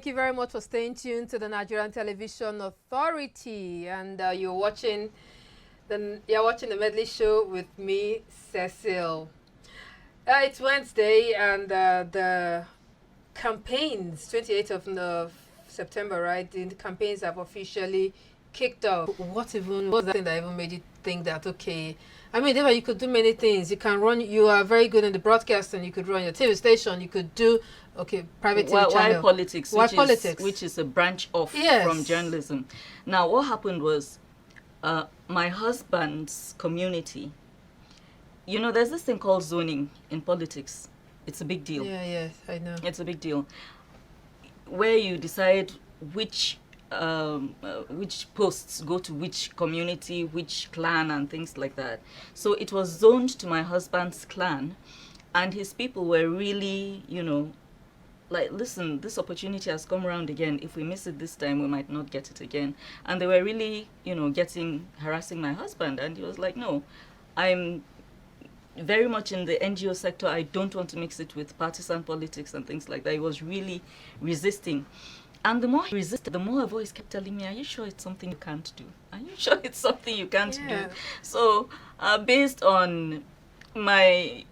Thank you very much for staying tuned to the Nigerian Television Authority, and you're watching the Medley show with me, Cecil. It's Wednesday, and the campaigns, 28th of September, right? The campaigns have officially kicked off. What was that thing that even made you think that, okay, I mean, you could do many things. You can run, you are very good in the broadcasting, you could run your TV station, you could do, private TV channel. Why politics, which is a branch off from journalism. Now, what happened was, my husband's community, there's this thing called zoning in politics. It's a big deal. Yeah, yes, I know. It's a big deal. Where you decide which posts go to which community, which clan, and things like that. So it was zoned to my husband's clan, and his people were really, like, listen, this opportunity has come around again. If we miss it this time, we might not get it again. And they were really, harassing my husband. And he was like, no, I'm very much in the NGO sector. I don't want to mix it with partisan politics and things like that. He was really resisting. And the more he resisted, the more a voice kept telling me, are you sure it's something you can't do? Are you sure it's something you can't do? So based on my,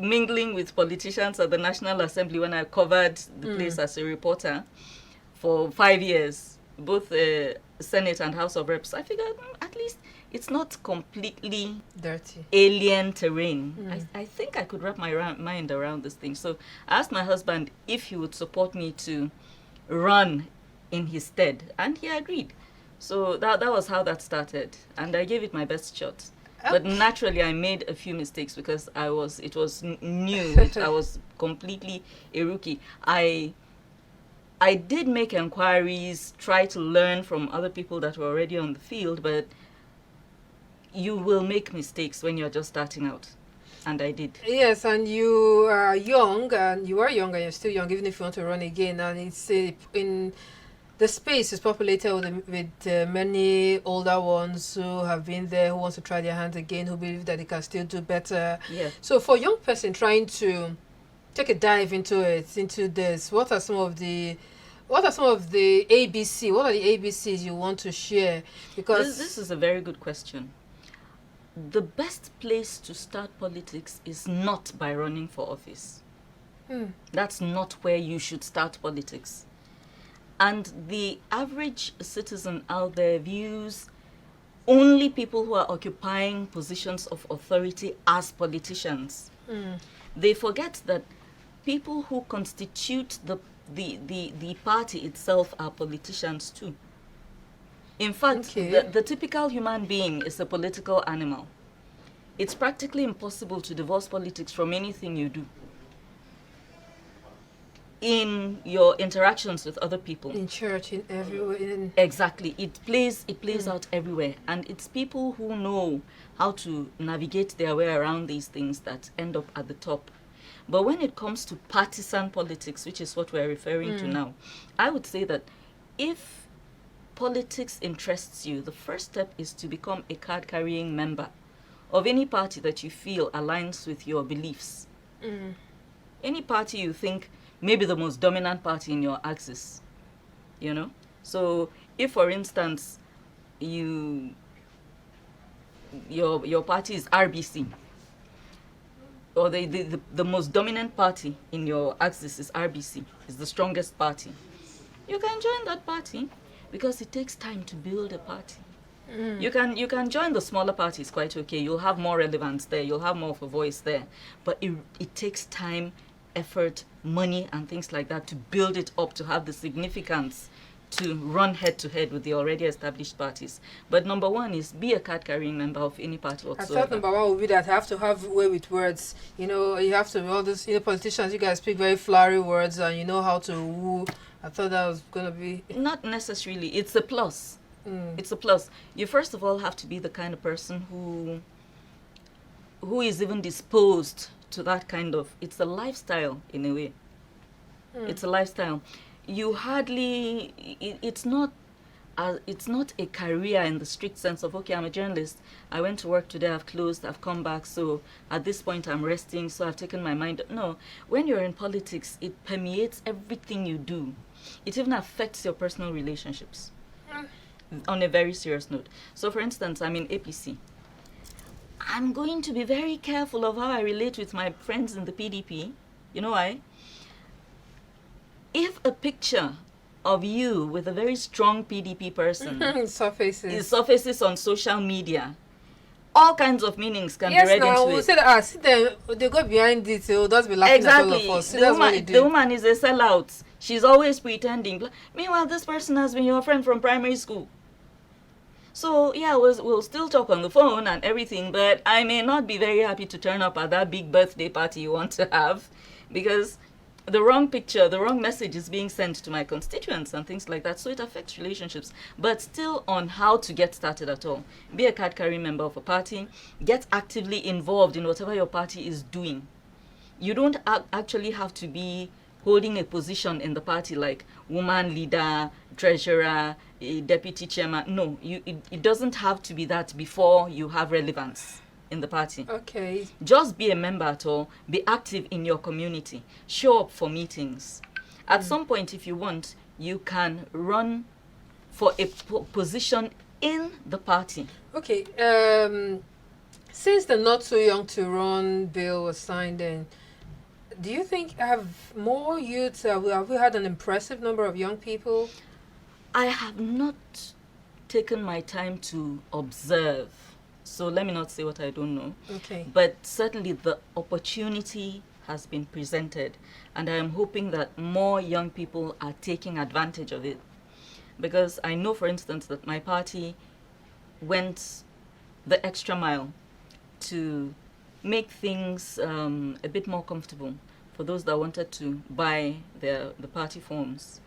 mingling with politicians at the National Assembly when I covered the place as a reporter for 5 years, both Senate and House of Reps, I figured at least it's not completely dirty, alien terrain. I think I could wrap my mind around this thing. So I asked my husband if he would support me to run in his stead, and he agreed. So that was how that started, and I gave it my best shot. But naturally, I made a few mistakes because it was new. I was completely a rookie. I did make inquiries, try to learn from other people that were already on the field, but you will make mistakes when you're just starting out. And I did. Yes, and you are young, and you are young, and you're still young, even if you want to run again. And it's in the space is populated with many older ones who have been there, who wants to try their hands again, who believe that they can still do better. Yeah. So for a young person trying to take a dive into this, what are some of the ABC? What are the ABCs you want to share? Because this is a very good question. The best place to start politics is not by running for office. That's not where you should start politics. And the average citizen out there views only people who are occupying positions of authority as politicians. They forget that people who constitute the party itself are politicians too. In fact, the typical human being is a political animal. It's practically impossible to divorce politics from anything you do. In your interactions with other people, in church, in everywhere. Exactly, it plays out everywhere, and it's people who know how to navigate their way around these things that end up at the top. But when it comes to partisan politics, which is what we're referring to now, I would say that if politics interests you, the first step is to become a card-carrying member of any party that you feel aligns with your beliefs. Any party you think maybe the most dominant party in your axis, So if, for instance, your party is RBC, or the most dominant party in your axis is RBC, is the strongest party, you can join that party because it takes time to build a party. You can join the smaller parties, quite okay. You'll have more relevance there. You'll have more of a voice there. But it takes time, effort, money, and things like that to build it up, to have the significance to run head-to-head with the already established parties. But number one is be a card-carrying member of any party whatsoever. I thought number one would be that you have to have way with words. You have to, all these politicians, you guys speak very flowery words and you know how to woo. I thought that was going to be... Not necessarily. It's a plus. It's a plus. You first of all have to be the kind of person who is even disposed to that kind of... It's a lifestyle in a way. It's a lifestyle. You hardly... It's not a career in the strict sense of, okay, I'm a journalist. I went to work today, I've closed, I've come back, so at this point I'm resting, so I've taken my mind. No, when you're in politics, it permeates everything you do. It even affects your personal relationships on a very serious note. So for instance, I'm in APC. I'm going to be very careful of how I relate with my friends in the PDP. You know why? If a picture of you with a very strong PDP person surfaces on social media, all kinds of meanings can be read into it. Yes, now we say that see them, they go behind it, they'll just be laughing at all of us. The woman is a sellout. She's always pretending. Meanwhile, this person has been your friend from primary school. So yeah, we'll still talk on the phone and everything, but I may not be very happy to turn up at that big birthday party you want to have, because the wrong picture, the wrong message is being sent to my constituents and things like that. So it affects relationships. But still, on how to get started at all. Be a card-carrying member of a party. Get actively involved in whatever your party is doing. You don't actually have to be holding a position in the party like woman leader, treasurer, a deputy chairman. No, it doesn't have to be that before you have relevance in the party. Okay. Just be a member at all. Be active in your community. Show up for meetings. At some point, if you want, you can run for a position in the party. Okay. Since the Not So Young to Run bill was signed in, do you think have more youths, have we had an impressive number of young people? I have not taken my time to observe. So let me not say what I don't know. Okay. But certainly the opportunity has been presented, and I am hoping that more young people are taking advantage of it. Because I know, for instance, that my party went the extra mile to make things a bit more comfortable for those that wanted to buy the party forms,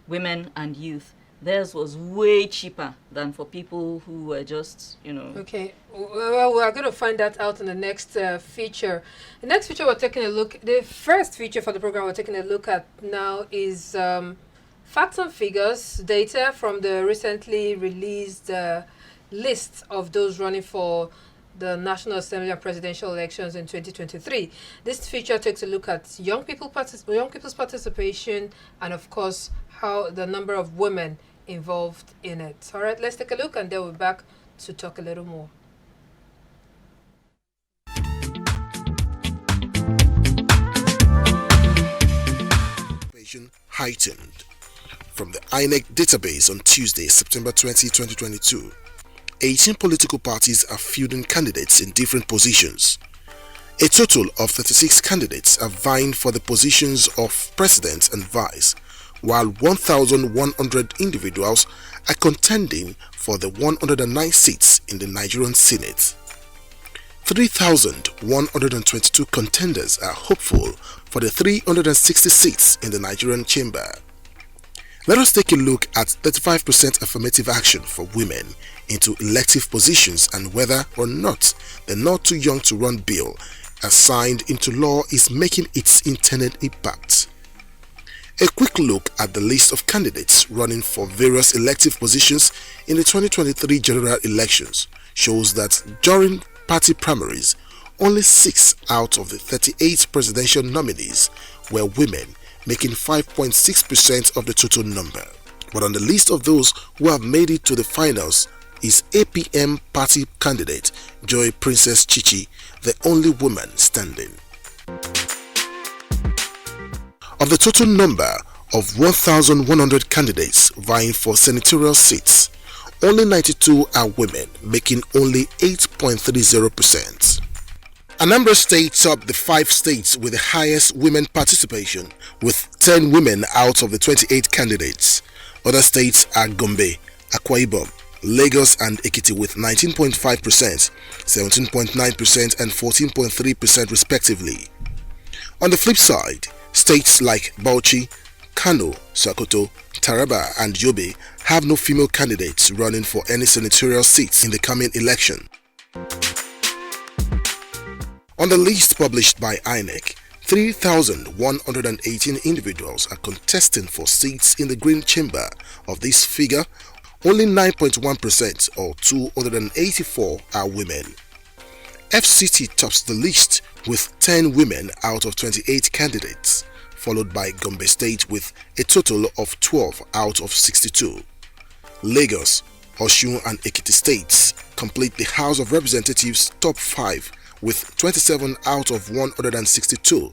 women and youth. Theirs was way cheaper than for people who were just, Okay, well, we're going to find that out in the next feature. The next feature we're taking a look, the first feature for the program we're taking a look at now is facts and figures, data from the recently released list of those running for the National Assembly and presidential elections in 2023. This feature takes a look at young people's participation and, of course, how the number of women involved in it. All right, let's take a look and then we'll be back to talk a little more. Heightened. From the INEC database on Tuesday, September 20, 2022, 18 political parties are fielding candidates in different positions. A total of 36 candidates are vying for the positions of president and vice, while 1,100 individuals are contending for the 109 seats in the Nigerian Senate. 3,122 contenders are hopeful for the 360 seats in the Nigerian Chamber. Let us take a look at 35% affirmative action for women into elective positions and whether or not the Not Too Young to Run bill, as signed into law, is making its intended impact. A quick look at the list of candidates running for various elective positions in the 2023 general elections shows that during party primaries, only 6 out of the 38 presidential nominees were women, making 5.6% of the total number. But on the list of those who have made it to the finals is APM party candidate Joy Princess Chichi, the only woman standing. Of the total number of 1,100 candidates vying for senatorial seats, only 92 are women, making only 8.30%. Anambra State topped the 5 states with the highest women participation, with 10 women out of the 28 candidates. Other states are Gombe, Akwa Ibom, Lagos and Ekiti with 19.5%, 17.9% and 14.3% respectively. On the flip side, states like Bauchi, Kano, Sokoto, Taraba and Yobe have no female candidates running for any senatorial seats in the coming election. On the list published by INEC, 3,118 individuals are contesting for seats in the Green Chamber. Of this figure, only 9.1% or 284 are women. FCT tops the list with 10 women out of 28 candidates. followed by Gombe State with a total of 12 out of 62. Lagos, Osun and Ekiti states complete the House of Representatives top 5 with 27 out of 162,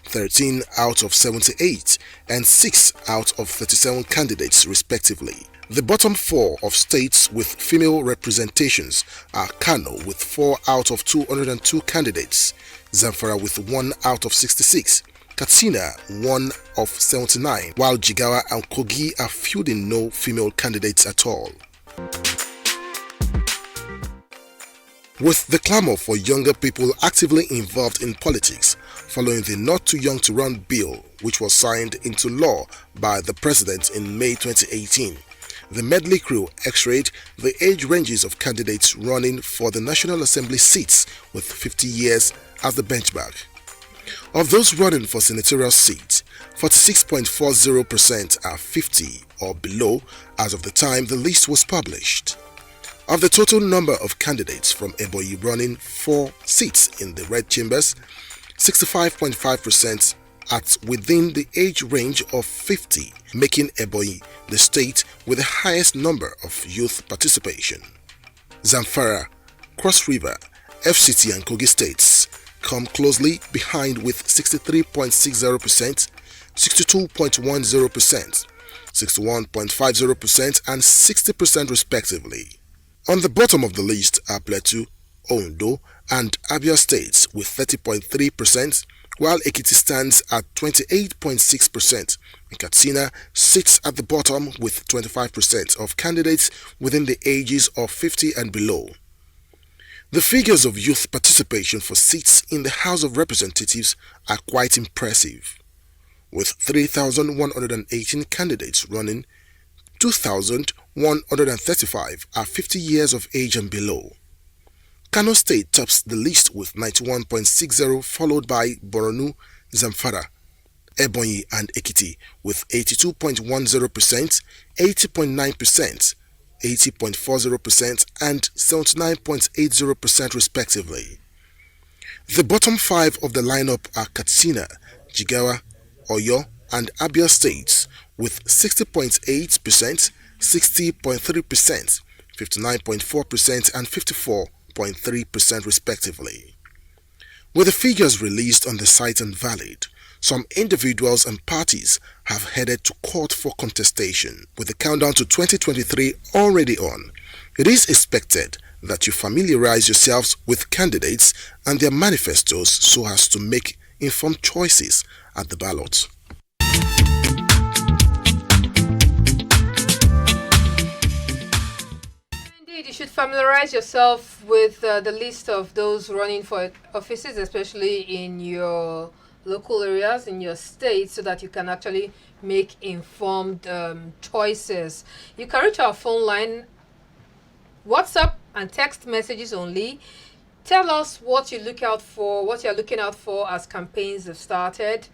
13 out of 78 and 6 out of 37 candidates respectively. The bottom 4 of states with female representations are Kano with 4 out of 202 candidates, Zamfara with 1 out of 66, Katsina 1 of 79, while Jigawa and Kogi are fielding no female candidates at all. With the clamor for younger people actively involved in politics following the Not Too Young to Run bill, which was signed into law by the president in May 2018, the Medley crew x-rayed the age ranges of candidates running for the National Assembly seats with 50 years as the benchmark. Of those running for senatorial seats, 46.40% are 50 or below as of the time the list was published. Of the total number of candidates from Ebonyi running for seats in the red chambers, 65.5% at within the age range of 50, making Ebonyi the state with the highest number of youth participation. Zamfara, Cross River, FCT and Kogi states come closely behind with 63.60%, 62.10%, 61.50% and 60% respectively. On the bottom of the list are Plateau, Ondo and Abia states with 30.3%, while Ekiti stands at 28.6% and Katsina sits at the bottom with 25% of candidates within the ages of 50 and below. The figures of youth participation for seats in the House of Representatives are quite impressive. With 3,118 candidates running, 2,135 are 50 years of age and below. Kano State tops the list with 91.60, followed by Borno, Zamfara, Ebonyi and Ekiti with 82.10%, 80.9%, 80.40% and 79.80% respectively. The bottom 5 of the lineup are Katsina, Jigawa, Oyo and Abia states with 60.8%, 60.3%, 59.4% and 54.3% respectively. With the figures released on the site invalid, some individuals and parties have headed to court for contestation. With the countdown to 2023 already on, it is expected that you familiarize yourselves with candidates and their manifestos so as to make informed choices at the ballot. Indeed, you should familiarize yourself with the list of those running for offices, especially in your local areas, in your state, so that you can actually make informed choices. You can reach our phone line, WhatsApp and text messages only. Tell us what you look out for, what you're looking out for as campaigns have started,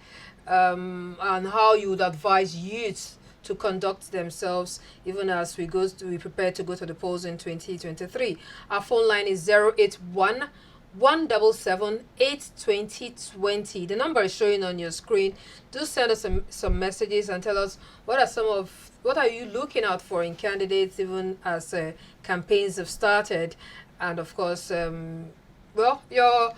and how you would advise youth to conduct themselves even as we prepare to go to the polls in 2023. Our phone line is 081 177 82020. The number is showing on your screen. Do send us some messages and tell us what are you looking out for in candidates even as campaigns have started, and of course your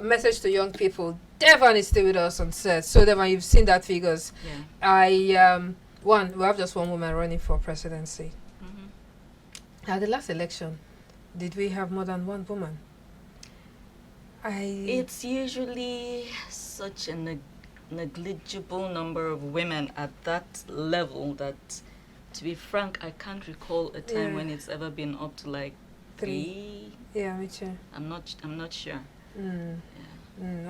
message to young people. Devon is still with us on set. So Devon, you've seen that figures. Yeah. We have just one woman running for presidency. Mm-hmm. At the last election, did we have more than one woman? It's usually such a negligible number of women at that level that, to be frank, I can't recall a time when it's ever been up to like three. Yeah, me too. I'm not sure.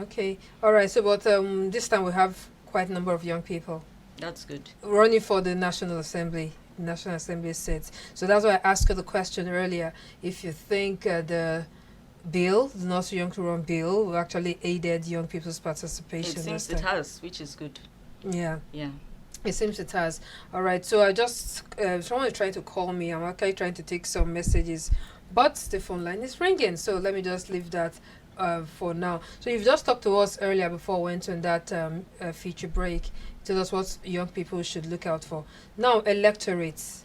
Okay. All right. So, but this time we have quite a number of young people. That's good. Running for the National Assembly seats. So that's why I asked you the question earlier. If you think the bill, the Not Too Young to Run bill, actually aided young people's participation. It seems it has, which is good. Yeah. Yeah. It seems it has. All right. So I just someone is trying to call me. I'm actually trying to take some messages, but the phone line is ringing. So let me just leave that for now. So you've just talked to us earlier before we went on that feature break. tell us what young people should look out for. Now, electorates.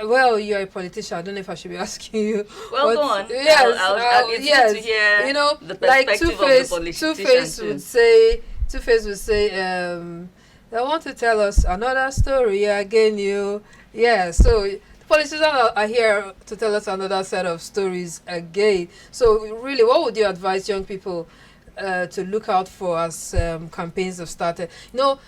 Well, you're a politician. I don't know if I should be asking you. Well, go on. Yes, it's yes. good to hear You know, the like perspective of the politician Two-Face would say, they want to tell us another story again, you. Yeah, so the politicians are here to tell us another set of stories again. So really, what would you advise young people to look out for as campaigns have started? You know,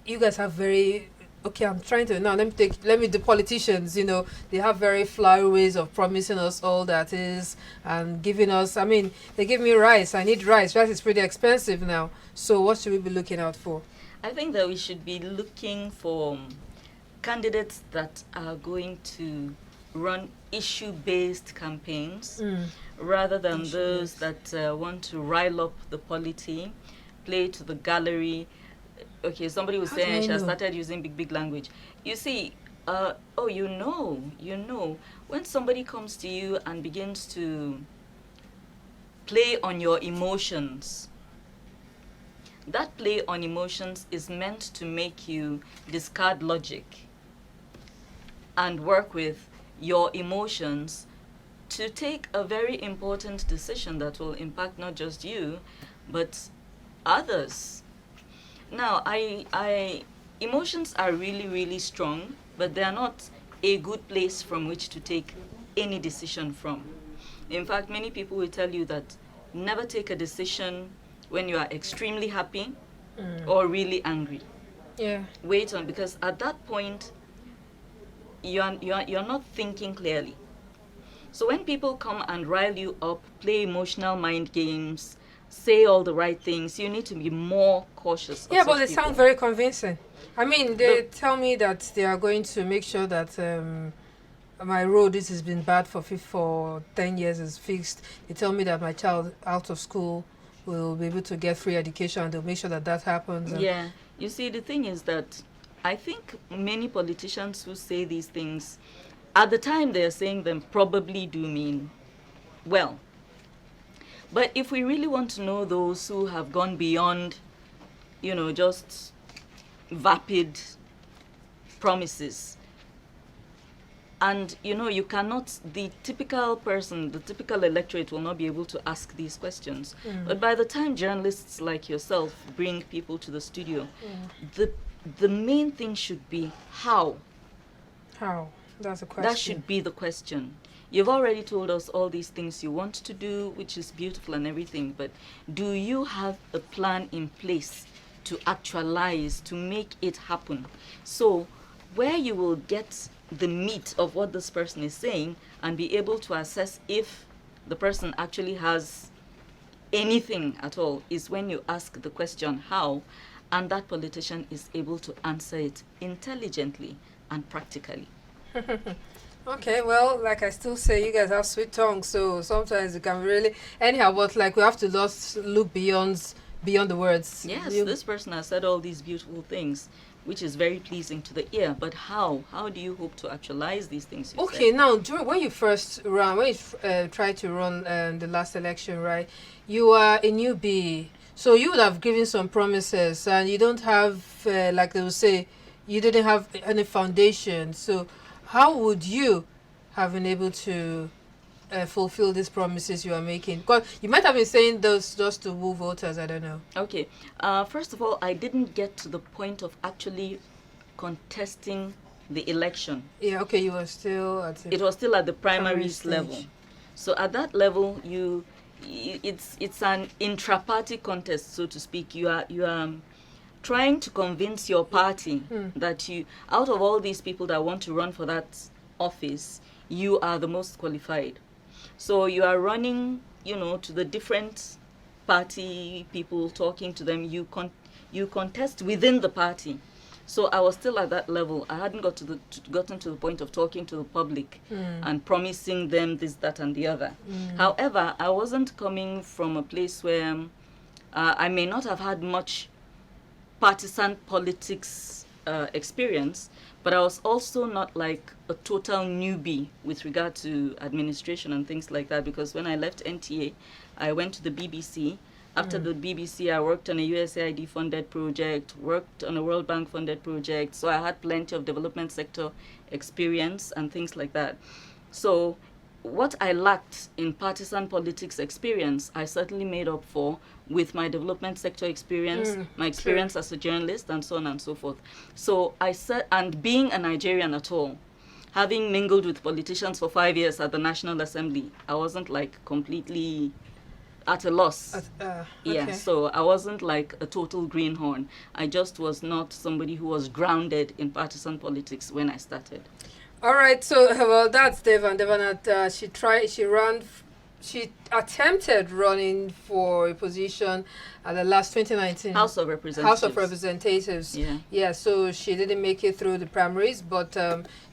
you guys have very... Okay, I'm trying to now. The politicians. You know, they have very flowery ways of promising us all that is and giving us. I mean, they give me rice. I need rice. Rice is pretty expensive now. So, what should we be looking out for? I think that we should be looking for candidates that are going to run issue-based campaigns rather than those that want to rile up the polity, play to the gallery. Okay, somebody was saying she has started using big language. You see, you know, when somebody comes to you and begins to play on your emotions, that play on emotions is meant to make you discard logic and work with your emotions to take a very important decision that will impact not just you, but others. Now, emotions are really strong, but they are not a good place from which to take any decision from. In fact, many people will tell you that never take a decision when you are extremely happy or really angry. Yeah. Wait on, because at that point, you're not thinking clearly. So when people come and rile you up, play emotional mind games, say all the right things, you need to be more cautious. Yeah, but they sound very convincing. I mean, they tell me that they are going to make sure that my road, this has been bad for 10 years, is fixed. They tell me that my child out of school will be able to get free education, and they'll make sure that happens. Yeah, you see, the thing is that I think many politicians who say these things, at the time they're saying them, probably do mean well. But if we really want to know those who have gone beyond, just vapid promises, and, you cannot, the typical person, the typical electorate will not be able to ask these questions. But by the time journalists like yourself bring people to the studio, the main thing should be how. How? That's a question. That should be the question. You've already told us all these things you want to do, which is beautiful and everything, but do you have a plan in place to actualize, to make it happen? So where you will get the meat of what this person is saying and be able to assess if the person actually has anything at all is when you ask the question how, and that politician is able to answer it intelligently and practically. Okay, well, like I still say, you guys have sweet tongues, so sometimes you can really... Anyhow, but like we have to just look beyond the words. Yes, this person has said all these beautiful things, which is very pleasing to the ear, but how? How do you hope to actualize these things you Okay, said? now, when you tried to run the last election, right, you are a newbie, so you would have given some promises, and you don't have, like they would say, you didn't have any foundation, so how would you have been able to fulfill these promises you are making? Because you might have been saying those just to woo voters, I don't know. Okay, first of all, I didn't get to the point of actually contesting the election. Yeah, okay, you were still at it was still at the primaries stage. level. So at that level, it's an intra-party contest, so to speak. You are trying to convince your party that out of all these people that want to run for that office, you are the most qualified. So you are running, to the different party people, talking to them. You contest within the party. So I was still at that level. I hadn't gotten to the point of talking to the public and promising them this, that, and the other. However, I wasn't coming from a place where I may not have had much partisan politics experience, but I was also not like a total newbie with regard to administration and things like that, because when I left NTA, I went to the BBC After the BBC, I worked on a USAID funded project, worked on a World Bank funded project. So I had plenty of development sector experience and things like that. So what I lacked in partisan politics experience, I certainly made up for with my development sector experience, my experience as a journalist, and so on and so forth. So I said, and being a Nigerian at all, having mingled with politicians for 5 years at the National Assembly, I wasn't like completely at a loss. Yeah, okay. so I wasn't like a total greenhorn. I just was not somebody who was grounded in partisan politics when I started. All right, so well, that's Devan. Devan had she attempted running for a position at the last 2019 House of Representatives. House of Representatives. Yeah. So she didn't make it through the primaries, but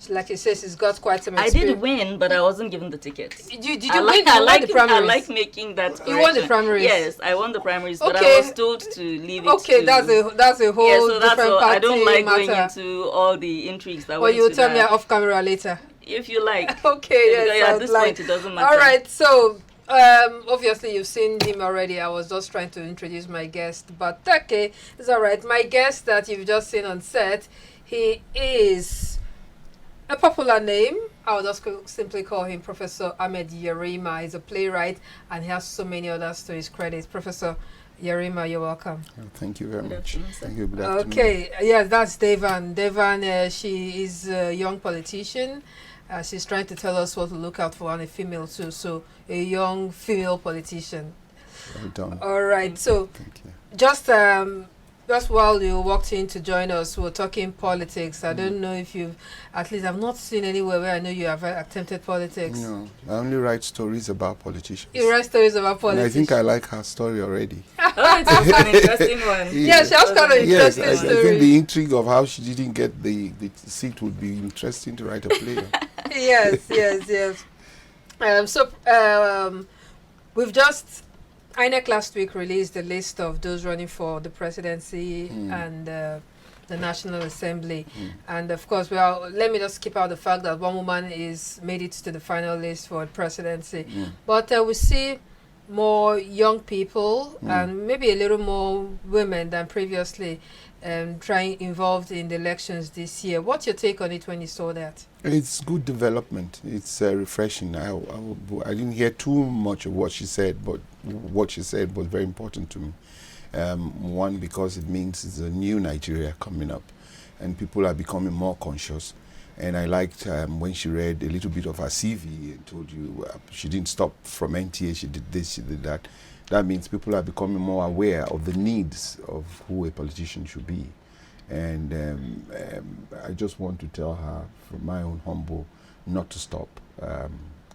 like you said, she's got quite some I experience. did win, but I wasn't given the ticket. Did you I win? like, You I won like, the primaries. I like making that correction. You won the primaries. Yes, I won the primaries, but Okay. I was told to leave it. Okay, to, that's a whole yeah, so that's different all. party I don't like going matter. into all the intrigues that Well, went you'll to tell me that. off camera later. If you like. Okay, yes. Yeah, I at would this like. point, it doesn't matter. All right, so obviously you've seen him already. I was just trying to introduce my guest, but okay, it's all right. My guest that you've just seen on set, he is a popular name. I will just simply call him Professor Ahmed Yerima. He's a playwright, and he has so many others to his credit. Professor Yerima, you're welcome. Oh, thank you very Good much. afternoon, sir. Thank you. Good afternoon. Okay, yeah, that's Devan. Devan, she is a young politician. She's trying to tell us what to look out for, and a female too. So a young female politician. Well done. All right. So Thank you. just while you walked in to join us, we were talking politics. I don't know if you've, at least I've not seen anywhere where I know you have attempted politics. No, I only write stories about politicians. You write stories about And politics. I think I like her story already. Oh, it was an interesting one. Yeah, she has kind of Yes, interesting I story. think the intrigue of how she didn't get the seat would be interesting to write a play on. yes. We've just INEC last week released the list of those running for the presidency and the National Assembly, and of course, let me just keep out the fact that one woman is made it to the final list for the presidency, but we see more young people and maybe a little more women than previously involved in the elections this year. What's your take on it when you saw that? It's good development. It's refreshing. I didn't hear too much of what she said, but what she said was very important to me. One, because it means it's a new Nigeria coming up, and people are becoming more conscious. And I liked when she read a little bit of her CV and told you she didn't stop from NTA, she did this, she did that. That means people are becoming more aware of the needs of who a politician should be. And I just want to tell her, from my own humble, not to stop.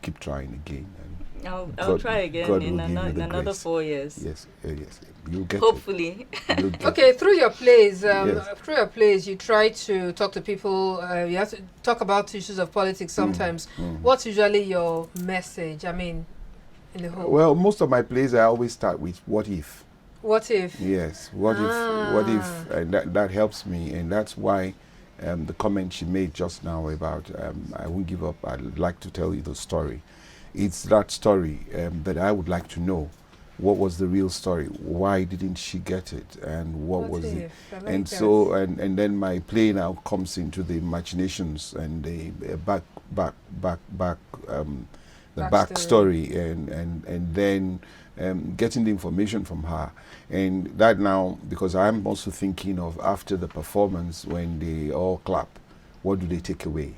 Keep trying again. And I'll God- try again God in will give you the another grace. 4 years. Yes, yes, you'll get Hopefully. it. You'll get Okay, it. through your plays, Yes. you try to talk to people. You have to talk about issues of politics sometimes. What's usually your message? I mean, in the whole. Well, most of my plays I always start with what if. What if? Yes, what if, and that helps me, and that's why the comment she made just now about I won't give up, I'd like to tell you the story. It's that story that I would like to know. What was the real story? Why didn't she get it? And what was it? if? I like And that. so, and then my play now comes into the imaginations and the backstory, and then getting the information from her. And that now, because I'm also thinking of after the performance when they all clap, what do they take away?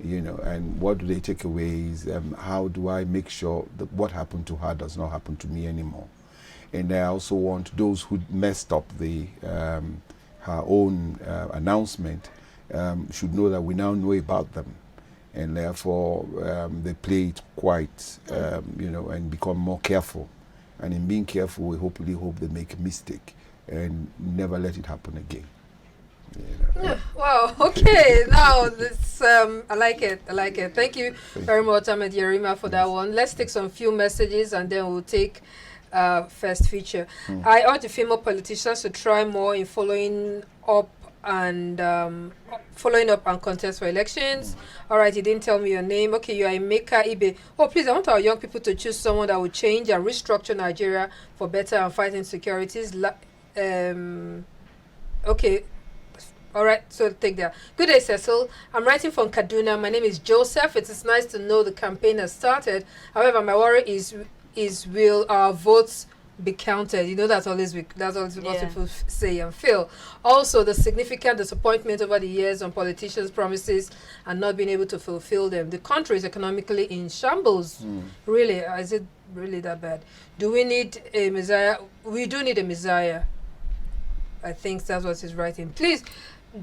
You know, and what do they take away is how do I make sure that what happened to her does not happen to me anymore? And I also want those who messed up the her own announcement should know that we now know about them, and therefore they play it quite, you know, and become more careful. And in being careful, we hopefully hope they make a mistake and never let it happen again. You know. Wow. Okay. Now this. I like it. Thank you very much, Ahmed Yerima, for that one. Let's take some few messages and then we'll take first feature. I urge the female politicians to try more in following up and following up and contest for elections. All right, you didn't tell me your name. Okay, you are Emeka Ibe. Oh, please, I want our young people to choose someone that will change and restructure Nigeria for better and fight insecurities. Okay. All right, so take that. Good day, Cecil. I'm writing from Kaduna. My name is Joseph. It is nice to know the campaign has started. However, my worry is will our votes be counted? You know, that's always what people say and feel. Also, the significant disappointment over the years on politicians' promises and not being able to fulfill them. The country is economically in shambles. Really, is it really that bad? Do we need a messiah? We do need a messiah. I think that's what he's writing. Please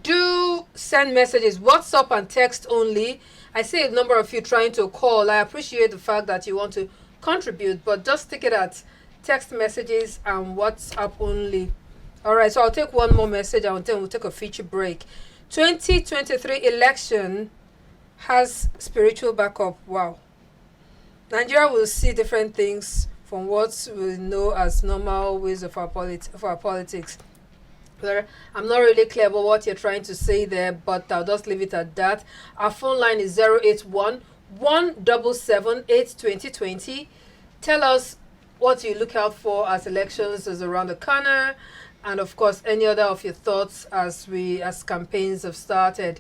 do send messages, WhatsApp and text only. I see a number of you trying to call. I appreciate the fact that you want to contribute, but just stick it at text messages and WhatsApp only. All right, so I'll take one more message and then we'll take a feature break. 2023 election has spiritual backup. Wow. Nigeria will see different things from what we know as normal ways of our politics. I'm not really clear about what you're trying to say there, but I'll just leave it at that. Our phone line is 081 177 82020. Tell us what you look out for as elections is around the corner, and of course any other of your thoughts as campaigns have started.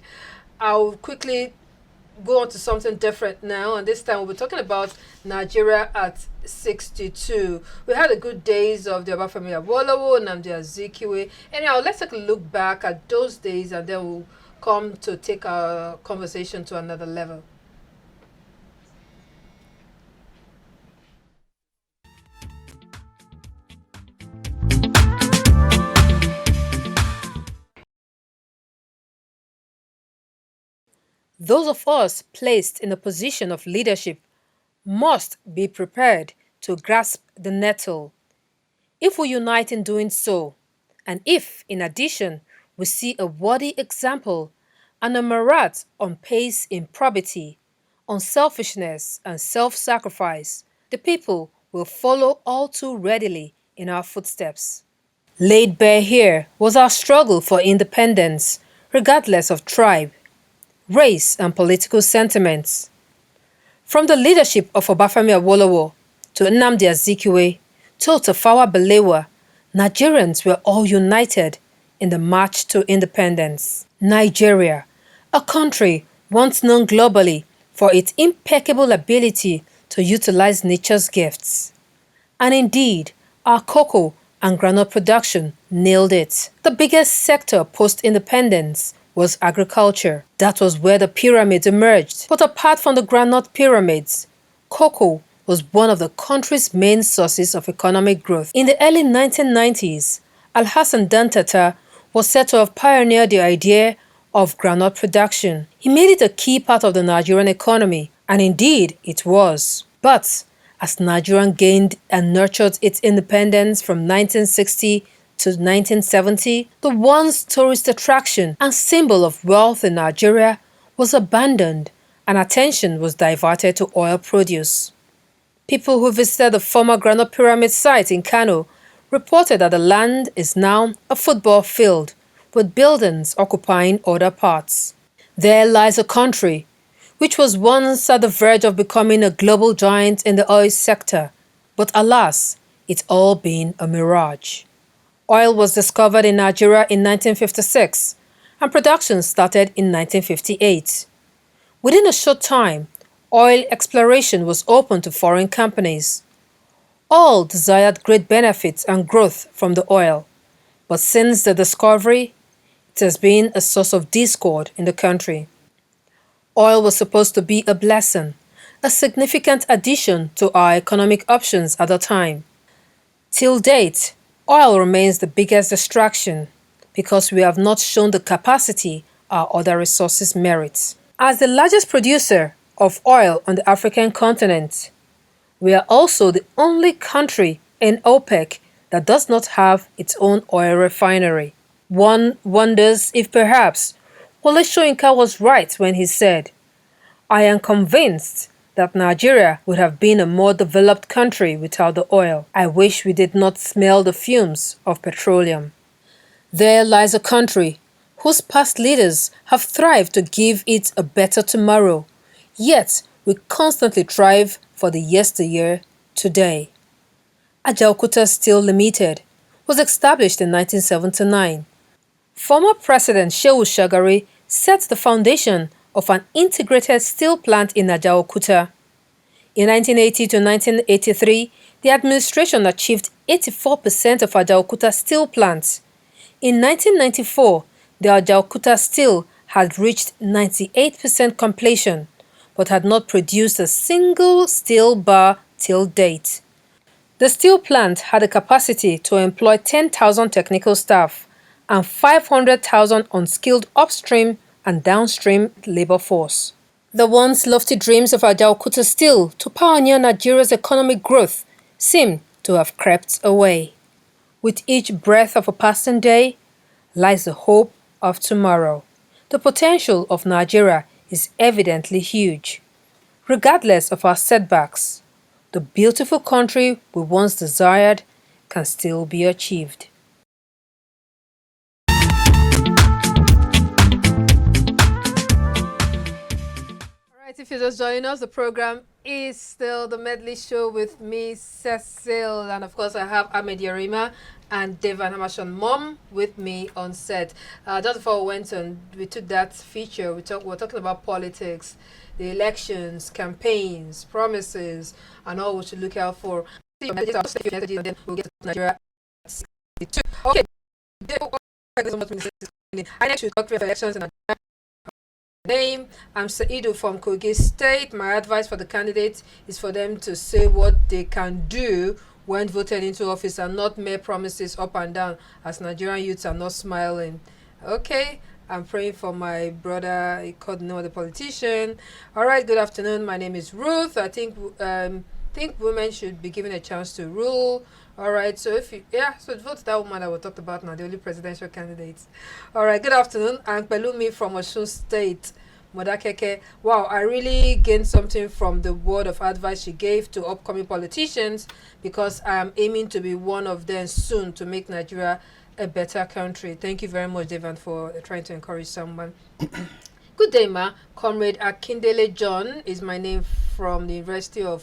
I'll quickly go on to something different now, and this time we'll be talking about Nigeria at 62. We had the good days of the Obafemi Awolowo and Nnamdi Azikiwe. Anyhow, let's take a look back at those days and then we'll come to take our conversation to another level. Those of us placed in a position of leadership must be prepared to grasp the nettle. If we unite in doing so, and if, in addition, we see a worthy example and a merit on pace in probity, unselfishness, and self-sacrifice, the people will follow all too readily in our footsteps. Laid bare here was our struggle for independence, regardless of tribe, race, and political sentiments. From the leadership of Obafemi Awolowo to Nnamdi Azikiwe to Tafawa Balewa, Nigerians were all united in the march to independence. Nigeria, a country once known globally for its impeccable ability to utilize nature's gifts. And indeed, our cocoa and groundnut production nailed it. The biggest sector post-independence was agriculture. That was where the pyramids emerged. But apart from the groundnut pyramids, cocoa was one of the country's main sources of economic growth. In the early 1990s, Alhassan Dantata was said to have pioneered the idea of groundnut production. He made it a key part of the Nigerian economy, and indeed it was. But as Nigeria gained and nurtured its independence from 1960 to 1970, the once tourist attraction and symbol of wealth in Nigeria was abandoned and attention was diverted to oil produce. People who visited the former groundnut pyramid site in Kano reported that the land is now a football field with buildings occupying other parts. There lies a country which was once at the verge of becoming a global giant in the oil sector, but alas, it's all been a mirage. Oil was discovered in Nigeria in 1956 and production started in 1958. Within a short time, oil exploration was open to foreign companies. All desired great benefits and growth from the oil, but since the discovery, it has been a source of discord in the country. Oil was supposed to be a blessing, a significant addition to our economic options at the time. Till date, oil remains the biggest distraction because we have not shown the capacity our other resources merit. As the largest producer of oil on the African continent, we are also the only country in OPEC that does not have its own oil refinery. One wonders if perhaps Wole Soyinka was right when he said, "I am convinced that Nigeria would have been a more developed country without the oil. I wish we did not smell the fumes of petroleum." There lies a country whose past leaders have thrived to give it a better tomorrow. Yet, we constantly strive for the yesteryear today. Ajaokuta Steel Limited was established in 1979. Former President Shehu Shagari set the foundation of an integrated steel plant in Ajaokuta. In 1980 to 1983, the administration achieved 84% of Ajaokuta steel plants. In 1994, the Ajaokuta steel had reached 98% completion, but had not produced a single steel bar till date. The steel plant had a capacity to employ 10,000 technical staff and 500,000 unskilled upstream and downstream labor force. The once lofty dreams of Ajaokuta Steel to pioneer Nigeria's economic growth seem to have crept away. With each breath of a passing day lies the hope of tomorrow. The potential of Nigeria is evidently huge. Regardless of our setbacks, the beautiful country we once desired can still be achieved. Alright, if you're just joining us, the program is still the Medley Show with me, Cecil, and of course I have Ahmed Yerima and Devan Hamashon Mom with me on set. Just before we went on, we took that feature, we're talking about politics, the elections, campaigns, promises, and all we should look out for. And then we'll get to Nigeria. Okay. I next should talk about elections in Nigeria. Name, I'm Saidu from Kogi State. My advice for the candidates is for them to say what they can do when voted into office and not mere promises up and down, as Nigerian youths are not smiling. Okay, I'm praying for my brother, he called no the politician. All right, good afternoon. My name is Ruth. I think women should be given a chance to rule. All right, so so vote that woman that we talked about now, the only presidential candidates. All right, good afternoon. I'm Pelumi from Osun State, Modakeke. Wow, I really gained something from the word of advice she gave to upcoming politicians, because I'm aiming to be one of them soon to make Nigeria a better country. Thank you very much, Devan, for trying to encourage someone. Good day, ma. Comrade Akindele John is my name, from the Federal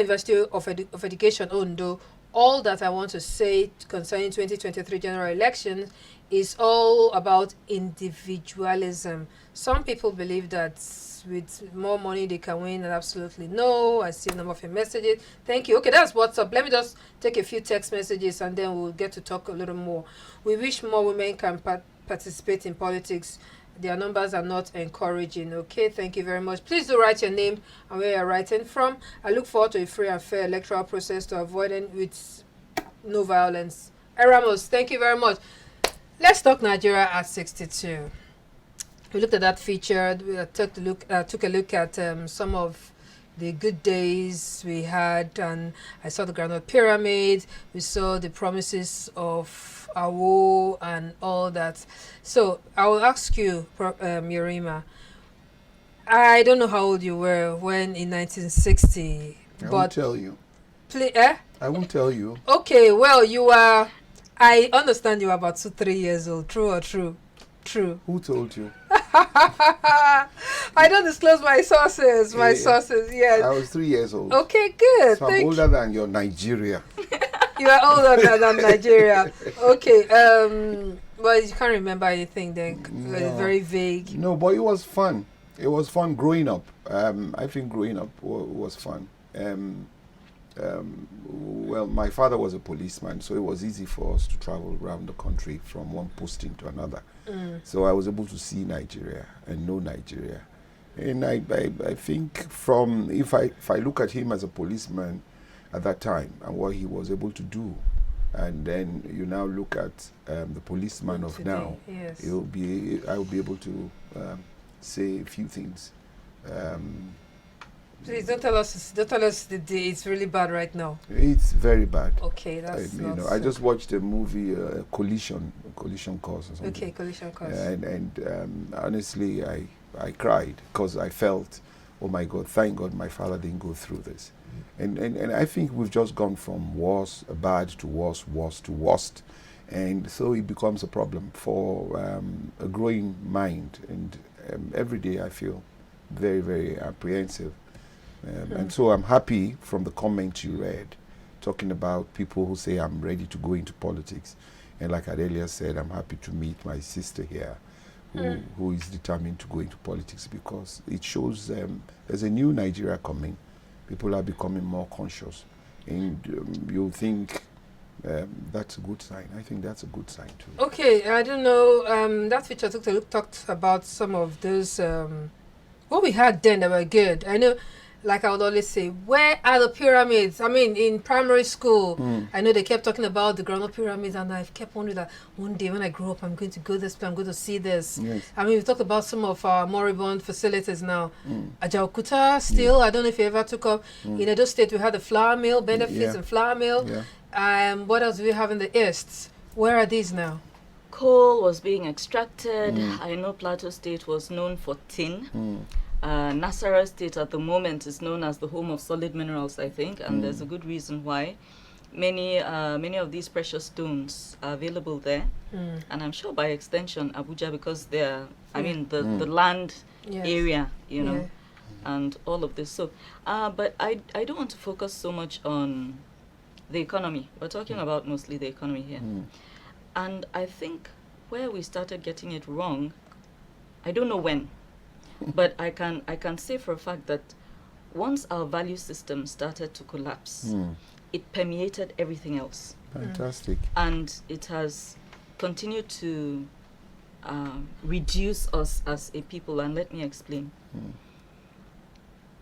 University of Education, Ondo. All that I want to say concerning 2023 general elections is all about individualism. Some people believe that with more money they can win, and absolutely no. I see a number of your messages. Thank you. Okay, that's WhatsApp. Let me just take a few text messages and then we'll get to talk a little more. We wish more women can participate in politics. Their numbers are not encouraging. Okay, thank you very much. Please do write your name and where you're writing from. I look forward to a free and fair electoral process to avoid it with no violence. Eramos, thank you very much. Let's talk Nigeria at 62. We looked at that feature. We took a look at some of the good days we had, and I saw the Granite Pyramid. We saw the promises of Awo and all that. So I will ask you, Yerima, I don't know how old you were when in 1960, I won't tell you. I won't tell you. Okay, well, you are, I understand you were about 2-3 years old. True or true? True. Who told you? I don't disclose my sources. Sources, yes. I was 3 years old. Okay, good. So I'm older than your Nigeria. You are older than Nigeria. Okay. Well, you can't remember anything then. No. It's very vague. No, but it was fun. It was fun growing up. I think growing up was fun. Well, my father was a policeman, so it was easy for us to travel around the country from one posting to another. So I was able to see Nigeria and know Nigeria. And I think from, if I look at him as a policeman at that time and what he was able to do, and then you now look at the policeman of today, now, yes. I will be able to say a few things. Please don't tell us the day. It's really bad right now. It's very bad. Okay, that's I just watched a movie, Collision Course or something. Okay, Collision Course. And honestly, I cried because I felt, oh my God, thank God my father didn't go through this. And I think we've just gone from bad to worse to worst. And so it becomes a problem for a growing mind. And every day I feel very, very apprehensive. And so I'm happy from the comment you read, talking about people who say I'm ready to go into politics. And like I earlier said, I'm happy to meet my sister here who is determined to go into politics, because it shows there's a new Nigeria coming. People are becoming more conscious. And you think that's a good sign. I think that's a good sign too. Okay, I don't know. That feature talked about some of those, what we had then that were good. I know, like I would always say, where are the pyramids? I mean, in primary school, I know they kept talking about the ground-up pyramids, and I've kept wondering that one day when I grow up, I'm going to go this place, I'm going to see this. Yes. I mean, we talked about some of our moribund facilities now. Ajaokuta still, I don't know if you ever took up. In Edo State, we had the flour mill, benefits and flour mill. What else do we have in the East? Where are these now? Coal was being extracted. I know Plateau State was known for tin. Nasarawa State at the moment is known as the home of solid minerals, I think, and there's a good reason why. Many of these precious stones are available there, and I'm sure by extension Abuja, because they're, I mean, the land area, you know, and all of this. So, but I don't want to focus so much on the economy. We're talking about mostly the economy here, and I think where we started getting it wrong, I don't know when. But I can say for a fact that once our value system started to collapse, it permeated everything else. Fantastic. And it has continued to reduce us as a people. And let me explain.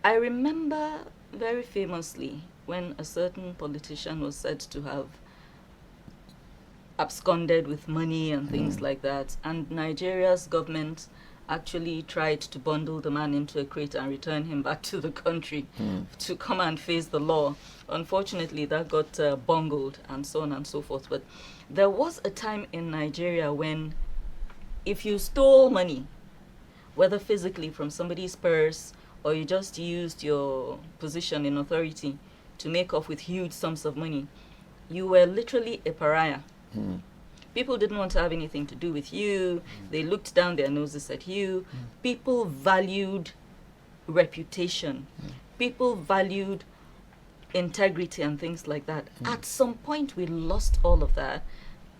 I remember very famously when a certain politician was said to have absconded with money and things like that, and Nigeria's government actually tried to bundle the man into a crate and return him back to the country to come and face the law. Unfortunately, that got bungled and so on and so forth. But there was a time in Nigeria when if you stole money, whether physically from somebody's purse or you just used your position in authority to make off with huge sums of money, you were literally a pariah. People didn't want to have anything to do with you. They looked down their noses at you. People valued reputation. People valued integrity and things like that. At some point, we lost all of that,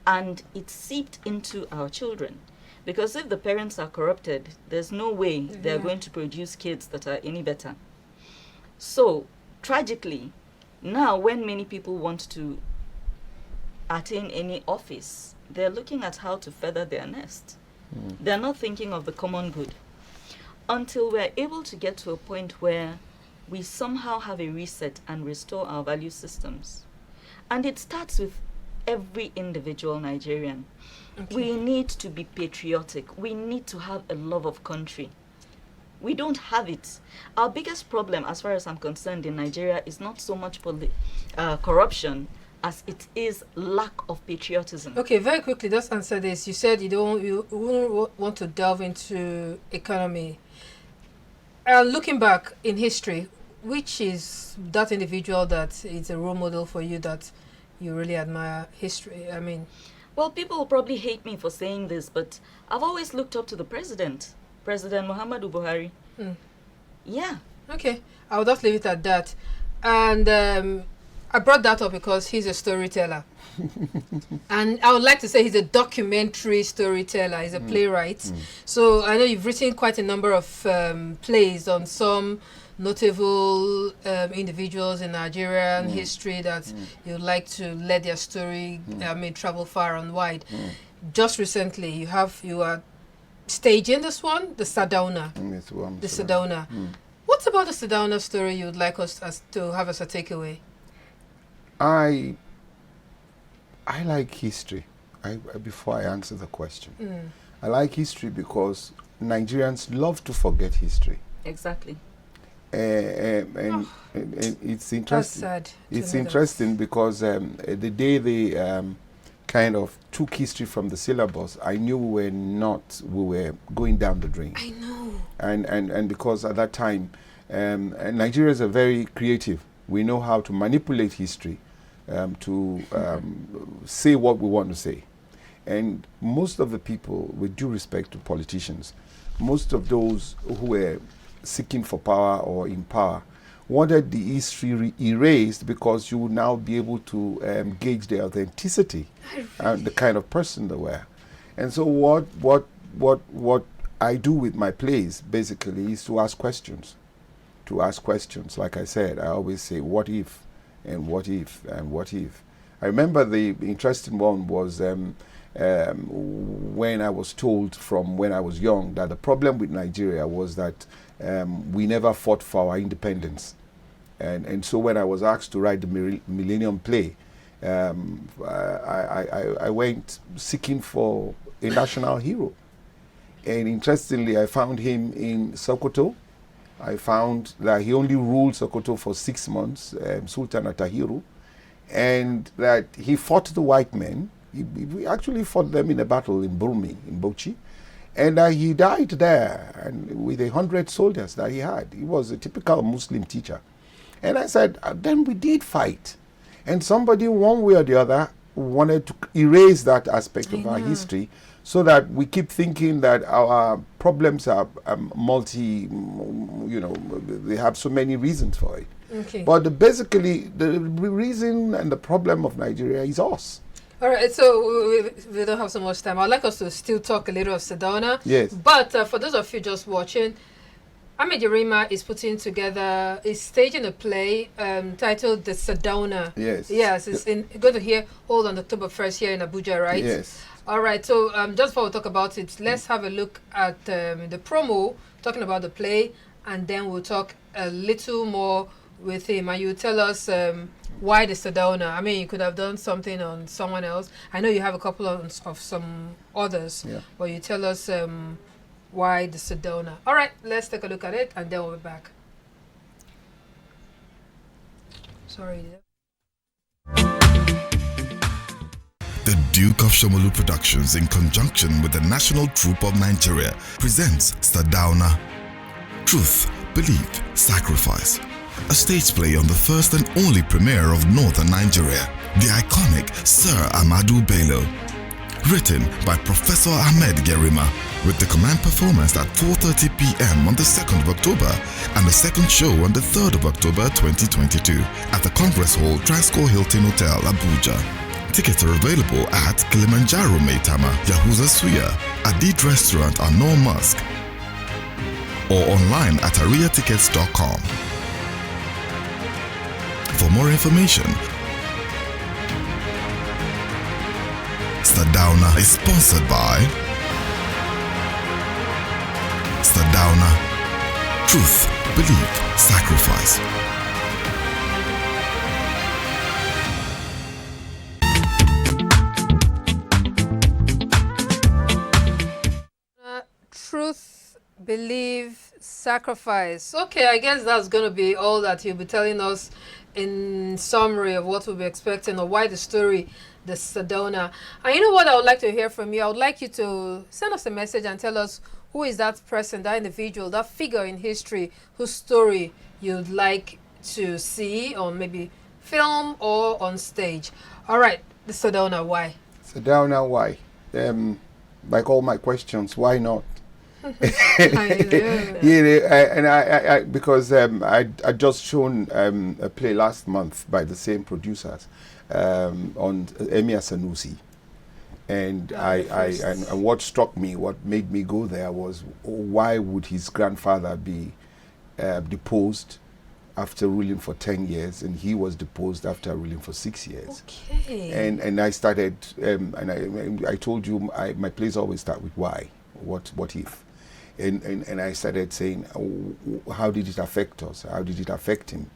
and it seeped into our children. Because if the parents are corrupted, there's no way they're going to produce kids that are any better. So, tragically, now when many people want to attain any office, they're looking at how to feather their nest. They're not thinking of the common good. Until we're able to get to a point where we somehow have a reset and restore our value systems. And it starts with every individual Nigerian. We need to be patriotic. We need to have a love of country. We don't have it. Our biggest problem, as far as I'm concerned, in Nigeria is not so much corruption as it is lack of patriotism. Okay, very quickly, just answer this. You said you wouldn't want to delve into economy. Looking back in history, which is that individual that is a role model for you that you really admire history? I mean, well, people will probably hate me for saying this, but I've always looked up to the President Muhammadu Buhari. Yeah. Okay, I'll just leave it at that. And I brought that up because he's a storyteller. And I would like to say he's a documentary storyteller. He's a playwright. So I know you've written quite a number of plays on some notable individuals in Nigerian history that you'd like to let their story travel far and wide. Just recently, you are staging this one, the Sardauna. The Sardauna. What about the Sardauna story you would like us to have as a takeaway? I like history. Before I answer the question, I like history because Nigerians love to forget history. Exactly. And it's interesting. That's sad. It's interesting because the day they kind of took history from the syllabus, I knew we were going down the drain. I know. And because at that time, Nigerians are very creative. We know how to manipulate history to say what we want to say. And most of the people, with due respect to politicians, most of those who were seeking for power or in power wanted the history erased because you would now be able to gauge the authenticity and the kind of person they were. And so what I do with my plays basically is to ask questions. To ask questions. Like I said, I always say, what if, and what if, and what if. I remember the interesting one was when I was told from when I was young that the problem with Nigeria was that we never fought for our independence. And so when I was asked to write the Millennium Play, I went seeking for a national hero. And interestingly, I found him in Sokoto. I found that he only ruled Sokoto for 6 months, Sultan Atahiru, and that he fought the white men. He actually fought them in a battle in Burmi, in Bauchi, and he died there and with 100 soldiers that he had. He was a typical Muslim teacher. And I said, then we did fight. And somebody, one way or the other, wanted to erase that aspect of our history, so that we keep thinking that our problems are they have so many reasons for it. Okay. But basically, the reason and the problem of Nigeria is us. All right, so we don't have so much time. I'd like us to still talk a little of Sardauna. Yes. But for those of you just watching, Ahmed Yerima is staging a play titled The Sardauna. Yes. Yes, it's going to hold on October 1st here in Abuja, right? Yes. All right, so just before we talk about it, let's have a look at the promo, talking about the play, and then we'll talk a little more with him. And you tell us why the Sardauna. I mean, you could have done something on someone else. I know you have a couple of some others, but you tell us why the Sardauna. All right, let's take a look at it, and then we'll be back. Sorry. The Duke of Shomolu Productions, in conjunction with the National Troupe of Nigeria, presents Sardauna. Truth, Belief, Sacrifice. A stage play on the first and only premiere of Northern Nigeria, the iconic Sir Ahmadu Bello. Written by Professor Ahmed Yerima, with the command performance at 4:30 p.m. on the 2nd of October and the second show on the 3rd of October 2022 at the Congress Hall, Transcorp Hilton Hotel, Abuja. Tickets are available at Kilimanjaro Maitama, Yahuza Suya, Adid Restaurant on Nor Mosque, or online at ariatickets.com. For more information, Sardauna is sponsored by Sardauna. Truth, Belief, Sacrifice. Truth, belief, sacrifice. Okay, I guess that's going to be all that you'll be telling us in summary of what we'll be expecting, or why the story, the Sardauna. And you know what I would like to hear from you? I would like you to send us a message and tell us who is that person, that individual, that figure in history whose story you'd like to see on maybe film or on stage. All right, the Sardauna, why? Sardauna, why? Like all my questions, why not? Because I just shown a play last month by the same producers on Emir Sanusi, and and what struck me, what made me go there was, why would his grandfather be deposed after ruling for 10 years, and he was deposed after ruling for 6 years. Okay. And I started, and I told you my plays always start with why, what if. And I started saying, how did it affect us? How did it affect him?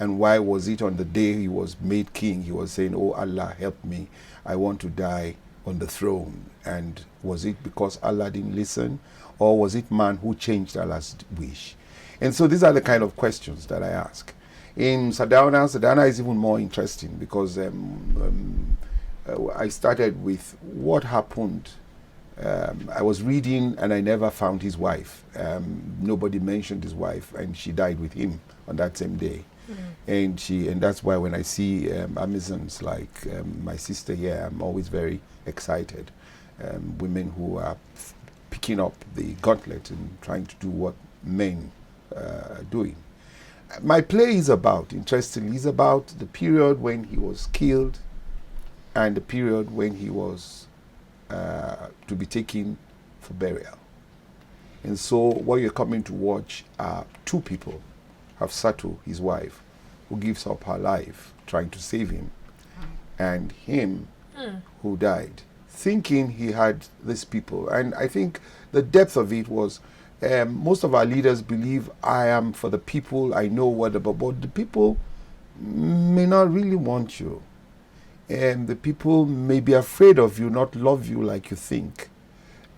And why was it on the day he was made king, he was saying, oh Allah, help me, I want to die on the throne? And was it because Allah didn't listen, or was it man who changed Allah's wish? And so these are the kind of questions that I ask. In Sardauna is even more interesting, because I started with what happened. I was reading and I never found his wife. Nobody mentioned his wife, and she died with him on that same day. And that's why when I see Amazons like my sister here, I'm always very excited. women who are picking up the gauntlet and trying to do what men are doing. My play is about, interestingly, is about the period when he was killed and the period when he was to be taken for burial. And so what you're coming to watch are two people, Hafsatu, his wife, who gives up her life trying to save him, and him who died, thinking he had these people. And I think the depth of it was, most of our leaders believe, I am for the people, I know what about, but the people may not really want you. And the people may be afraid of you, not love you like you think.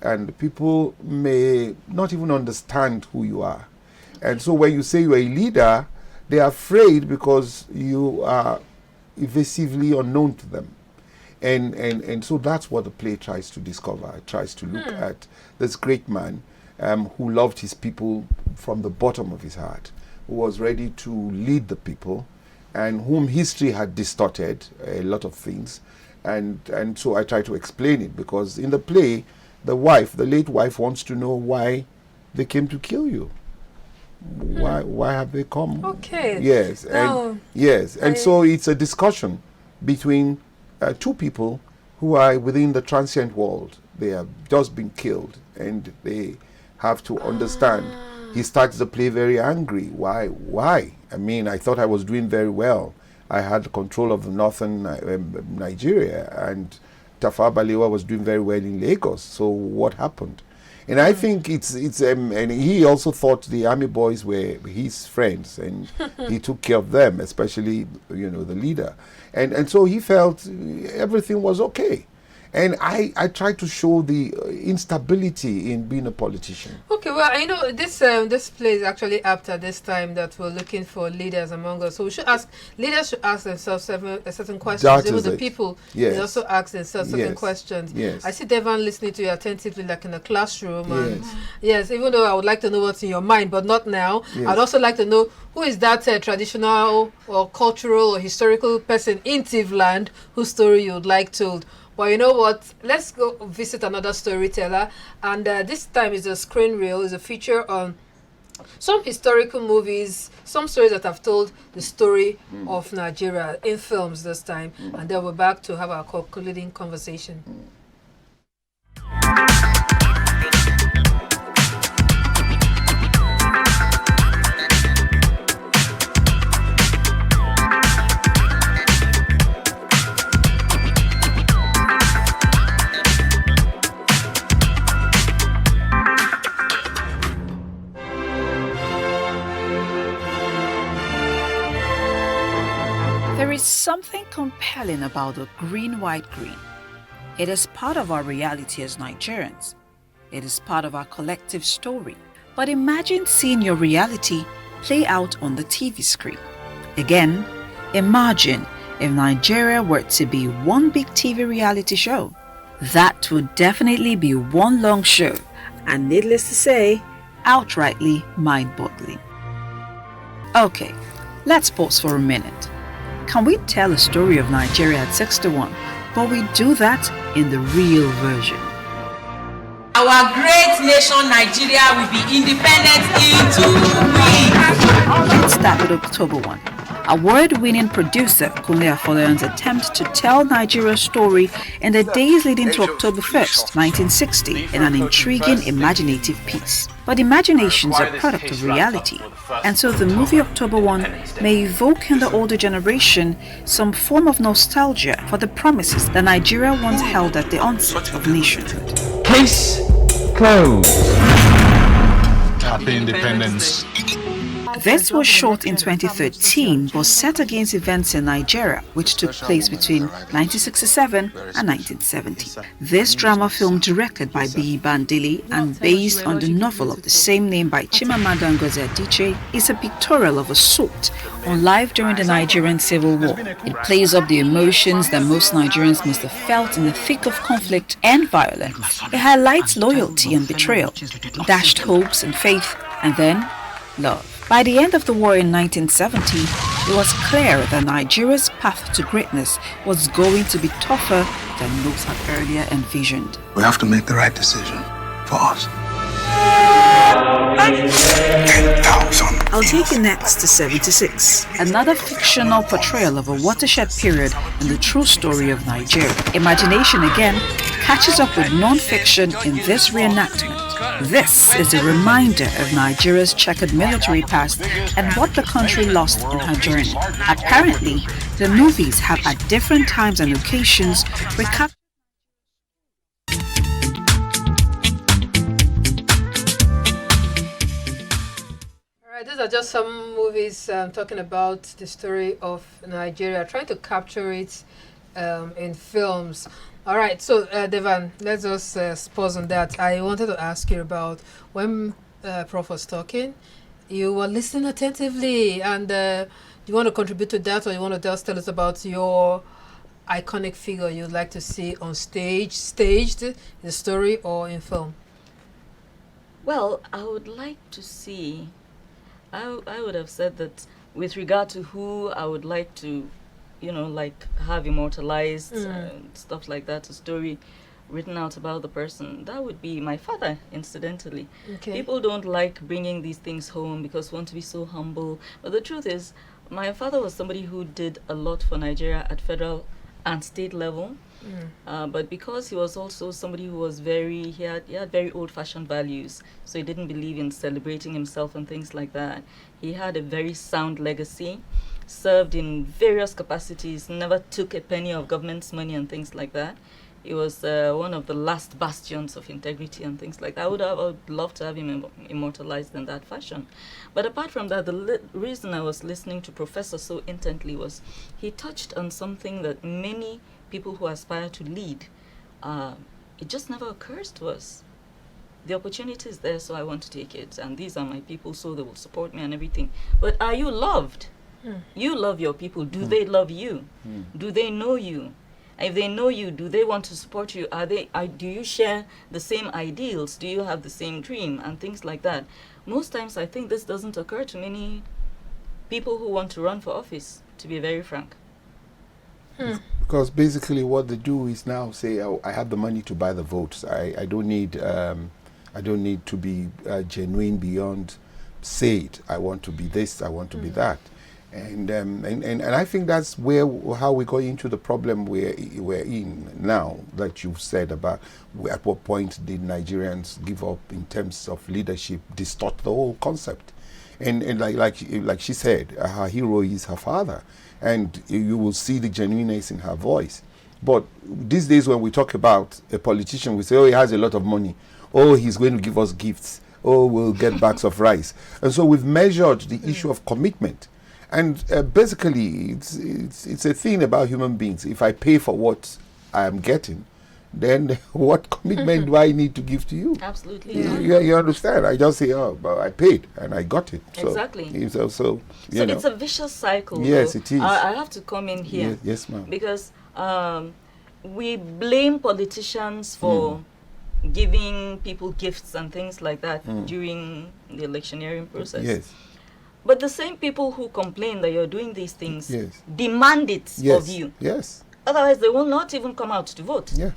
And the people may not even understand who you are. And so when you say you're a leader, they're afraid because you are evasively unknown to them. And so that's what the play tries to discover. It tries to look at this great man who loved his people from the bottom of his heart, who was ready to lead the people, and whom history had distorted a lot of things. And so I try to explain it, because in the play, the late wife wants to know why they came to kill you. Why have they come? Okay. Yes. Now, And so it's a discussion between two people who are within the transient world. They have just been killed, and they have to understand. He starts the play very angry. Why? I mean, I thought I was doing very well. I had control of the northern Nigeria, and Tafawa Balewa was doing very well in Lagos. So what happened? And I think it's and he also thought the army boys were his friends, and he took care of them, especially, the leader. And so he felt everything was okay. And I tried to show the instability in being a politician. Okay, well, this play is actually apt at this time that we're looking for leaders among us. So leaders should ask themselves certain questions. Even the people they also ask themselves certain questions. Yes. I see Devon listening to you attentively, like in a classroom. And yes, even though I would like to know what's in your mind, but not now. Yes. I'd also like to know who is that traditional or cultural or historical person in Tivland whose story you would like told. Well, you know what? Let's go visit another storyteller. And this time is a screen reel. It's a feature on some historical movies, some stories that have told the story of Nigeria in films this time. And then we're back to have our concluding conversation. There is something compelling about the green, white, green. It is part of our reality as Nigerians. It is part of our collective story. But imagine seeing your reality play out on the TV screen. Again, imagine if Nigeria were to be one big TV reality show. That would definitely be one long show, and needless to say, outrightly mind-boggling. Okay, let's pause for a minute. Can we tell a story of Nigeria at 61, but we do that in the real version? Our great nation Nigeria will be independent in 2 weeks. Let's start with October 1. Award-winning producer Kunle Afolayan's attempt to tell Nigeria's story in the days leading to October 1st, 1960, in an intriguing, imaginative piece. But imaginations are a product of reality, and so the movie October 1 may evoke in the older generation some form of nostalgia for the promises that Nigeria once held at the onset of nationhood. Case closed. Happy Independence. This was shot in 2013 but set against events in Nigeria which took place between 1967 and 1970. This drama film, directed by B. Bandili and based on the novel of the same name by Chimamanda Ngozi Adichie, is a pictorial of a sort on life during the Nigerian Civil War. It plays up the emotions that most Nigerians must have felt in the thick of conflict and violence. It highlights loyalty and betrayal, dashed hopes and faith, and then love. By the end of the war in 1970, it was clear that Nigeria's path to greatness was going to be tougher than most had earlier envisioned. We have to make the right decision for us. I'll take you next to 76, another fictional portrayal of a watershed period in the true story of Nigeria. Imagination again catches up with non-fiction in this reenactment. This is a reminder of Nigeria's checkered military past and what the country lost in her journey. Apparently, the movies have at different times and occasions recaptured. These are just some movies talking about the story of Nigeria, trying to capture it in films. All right, so Devan, let's just pause on that. I wanted to ask you about when Prof was talking, you were listening attentively, and you want to contribute to that, or you want to just tell us about your iconic figure you'd like to see on stage, staged in the story or in film? Well, I would like to see. I would have said that with regard to who I would like to, like have immortalized stuff like that, a story written out about the person, that would be my father, incidentally. Okay. People don't like bringing these things home because we want to be so humble. But the truth is, my father was somebody who did a lot for Nigeria at federal and state level. But because he was also somebody who was he had very old-fashioned values, so he didn't believe in celebrating himself and things like that. He had a very sound legacy, served in various capacities, never took a penny of government's money and things like that. He was one of the last bastions of integrity and things like that. I would love to have him immortalized in that fashion. But apart from that, the reason I was listening to Professor so intently was he touched on something that many people who aspire to lead, it just never occurs to us. The opportunity is there, so I want to take it. And these are my people, so they will support me and everything. But are you loved? You love your people. Do they love you? Do they know you? If they know you, do they want to support you? Do you share the same ideals? Do you have the same dream? And things like that. Most times, I think this doesn't occur to many people who want to run for office, to be very frank. Because basically what they do is now say, oh, I have the money to buy the votes. I don't need to be genuine beyond say it. I want to be this, I want to be that. And I think that's how we got into the problem we're in now, that you've said about at what point did Nigerians give up in terms of leadership, distort the whole concept. And like she said, her hero is her father. And you will see the genuineness in her voice. But these days when we talk about a politician, we say, oh, he has a lot of money. Oh, he's going to give us gifts. Oh, we'll get bags of rice. And so we've measured the issue of commitment. And basically, it's a thing about human beings. If I pay for what I am getting, then what commitment do I need to give to you? Absolutely. You understand? I just say, oh, but I paid and I got it. So exactly. So it's a vicious cycle. Yes, though. it is. I have to come in here. Yes, ma'am. Because we blame politicians for giving people gifts and things like that during the electioneering process. Yes. But the same people who complain that you're doing these things demand it of you. Yes. Otherwise, they will not even come out to vote. Yeah.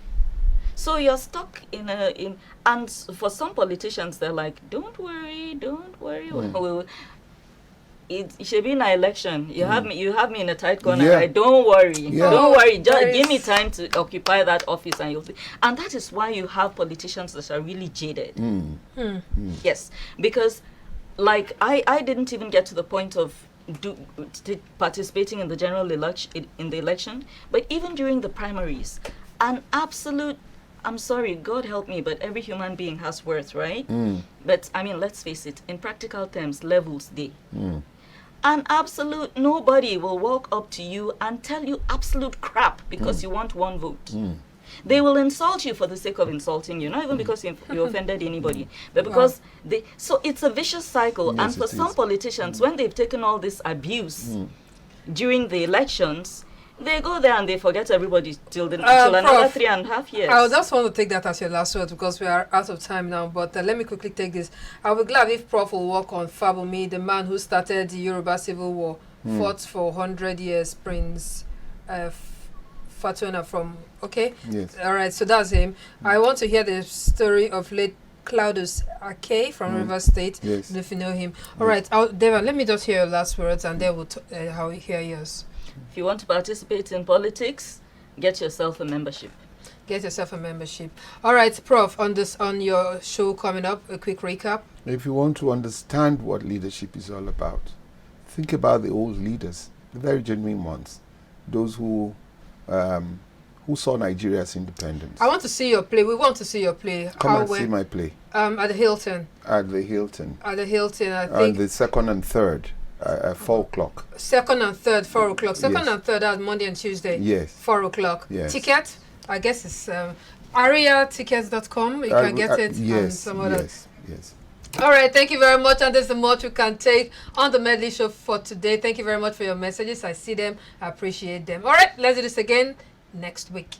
So you're stuck and for some politicians, they're like, don't worry. It should be an election. You have me in a tight corner. Right? Don't worry. Don't worry. Just give me time to occupy that office and you'll see. And that is why you have politicians that are really jaded. Yes, because like I didn't even get to the point of participating in the general election, but even during the primaries, an absolute, I'm sorry, God help me, but every human being has worth, right? But I mean, let's face it, in practical terms, levels day. An absolute nobody will walk up to you and tell you absolute crap because you want one vote. They will insult you for the sake of insulting you, not even because you offended anybody, but because so it's a vicious cycle. Yes, and for some politicians, when they've taken all this abuse during the elections, they go there and they forget everybody till another 3.5 years. I just want to take that as your last word because we are out of time now. But let me quickly take this. I'll be glad if Prof will work on Fabumi, the man who started the Yoruba Civil War, fought for 100 years, Prince Fatuna from, okay? Yes. All right, so that's him. I want to hear the story of late Claudius Ake from River State. Yes. If you know him. All right, Devon, let me just hear your last words and then we'll how we hear yours. If you want to participate in politics, get yourself a membership. Get yourself a membership. All right, Prof, on your show coming up, a quick recap. If you want to understand what leadership is all about, think about the old leaders, the very genuine ones, those who saw Nigeria's independence. I want to see your play. We want to see your play. Come and see my play. At the Hilton. At the Hilton. At the Hilton, I On think. the 2nd and 3rd at 4 o'clock. 2nd and 3rd, 4 o'clock. 2nd Yes. and 3rd, that's Monday and Tuesday. Yes. 4 o'clock. Yes. Ticket, I guess it's ariatickets.com. You can get it. Yes, and some other. yes. All right, thank you very much. And there's the much we can take on the Medley Show for today. Thank you very much for your messages. I see them. I appreciate them. All right, let's do this again next week.